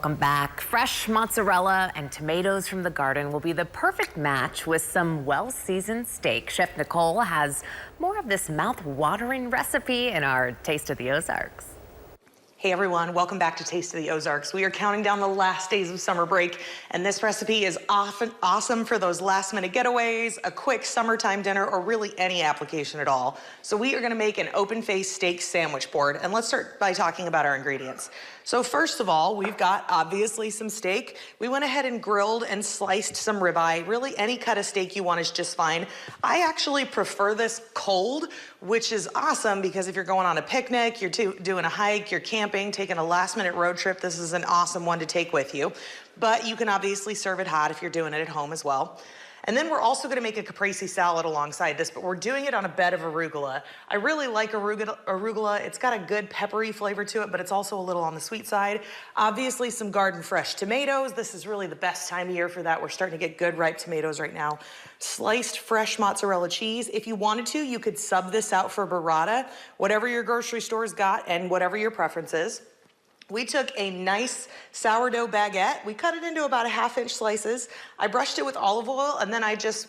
Welcome back. Fresh mozzarella and tomatoes from the garden will be the perfect match with some well-seasoned steak. Chef Nicole has more of this mouth-watering recipe in our Taste of the Ozarks. Hey everyone, welcome back to Taste of the Ozarks. We are counting down the last days of summer break, and this recipe is often awesome for those last minute getaways, a quick summertime dinner, or really any application at all. So we are gonna make an open-faced steak sandwich board, and let's start by talking about our ingredients. So first of all, we've got obviously some steak. We went ahead and grilled and sliced some ribeye. Really any cut of steak you want is just fine. I actually prefer this cold, which is awesome because if you're going on a picnic, you're doing a hike, you're camping, taking a last minute road trip, this is an awesome one to take with you. But you can obviously serve it hot if you're doing it at home as well. And then we're also gonna make a caprese salad alongside this, but we're doing it on a bed of arugula. I really like arugula. It's got a good peppery flavor to it, but it's also a little on the sweet side. Obviously some garden fresh tomatoes. This is really the best time of year for that. We're starting to get good ripe tomatoes right now. Sliced fresh mozzarella cheese. If you wanted to, you could sub this out for burrata, whatever your grocery store's got and whatever your preference is. We took a nice sourdough baguette. We cut it into about a ½ inch slices. I brushed it with olive oil and then I just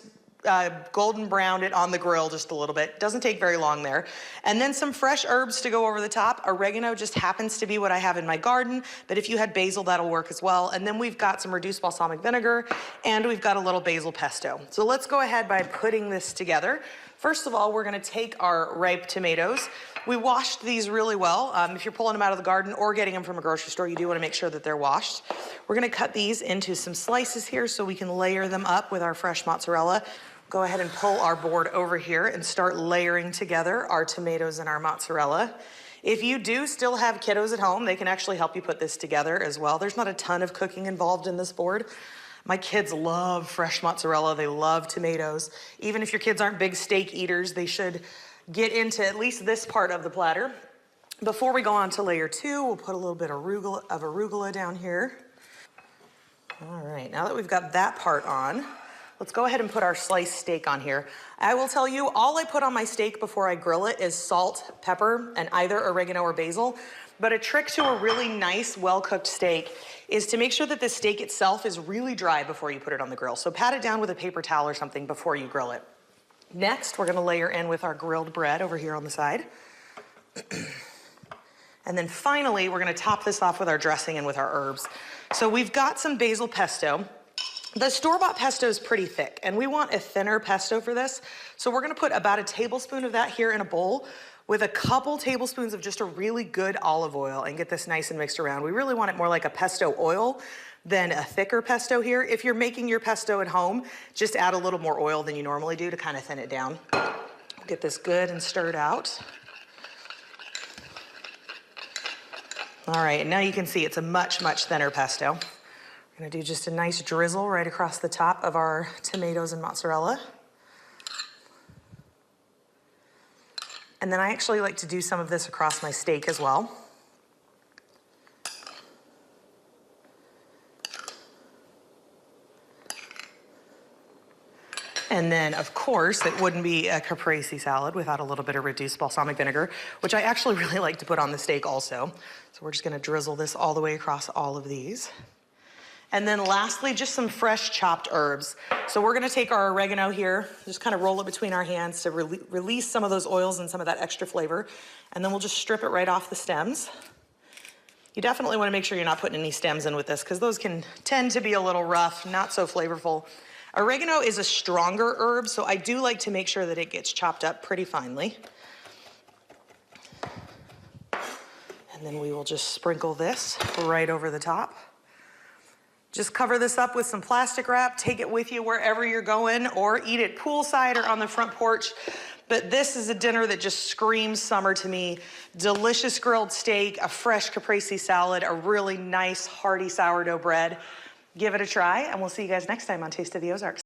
golden browned it on the grill just a little bit. Doesn't take very long there. And then some fresh herbs to go over the top. Oregano just happens to be what I have in my garden, but if you had basil, that'll work as well. And then we've got some reduced balsamic vinegar and we've got a little basil pesto. So let's go ahead by putting this together. First of all, we're gonna take our ripe tomatoes. We washed these really well. If you're pulling them out of the garden or getting them from a grocery store, you do wanna make sure that they're washed. We're gonna cut these into some slices here so we can layer them up with our fresh mozzarella. Go ahead and pull our board over here and start layering together our tomatoes and our mozzarella. If you do still have kiddos at home, they can actually help you put this together as well. There's not a ton of cooking involved in this board. My kids love fresh mozzarella. They love tomatoes. Even if your kids aren't big steak eaters, they should get into at least this part of the platter. Before we go on to layer 2, we'll put a little bit of arugula down here. All right, now that we've got that part on, let's go ahead and put our sliced steak on here. I will tell you, all I put on my steak before I grill it is salt, pepper, and either oregano or basil. But a trick to a really nice, well-cooked steak is to make sure that the steak itself is really dry before you put it on the grill. So pat it down with a paper towel or something before you grill it. Next, we're gonna layer in with our grilled bread over here on the side. And then finally, we're gonna top this off with our dressing and with our herbs. So we've got some basil pesto. The store-bought pesto is pretty thick, and we want a thinner pesto for this. So we're gonna put about a tablespoon of that here in a bowl with a couple tablespoons of just a really good olive oil and get this nice and mixed around. We really want it more like a pesto oil than a thicker pesto here. If you're making your pesto at home, just add a little more oil than you normally do to kind of thin it down. Get this good and stirred out. All right, and now you can see it's a much, much thinner pesto. We're gonna do just a nice drizzle right across the top of our tomatoes and mozzarella. And then I actually like to do some of this across my steak as well. And then, of course, it wouldn't be a caprese salad without a little bit of reduced balsamic vinegar, which I actually really like to put on the steak also. So we're just gonna drizzle this all the way across all of these. And then lastly, just some fresh chopped herbs. So we're gonna take our oregano here, just kind of roll it between our hands to release some of those oils and some of that extra flavor. And then we'll just strip it right off the stems. You definitely wanna make sure you're not putting any stems in with this because those can tend to be a little rough, not so flavorful. Oregano is a stronger herb, so I do like to make sure that it gets chopped up pretty finely. And then we will just sprinkle this right over the top. Just cover this up with some plastic wrap, take it with you wherever you're going, or eat it poolside or on the front porch. But this is a dinner that just screams summer to me. Delicious grilled steak, a fresh caprese salad, a really nice hearty sourdough bread. Give it a try, and we'll see you guys next time on Taste of the Ozarks.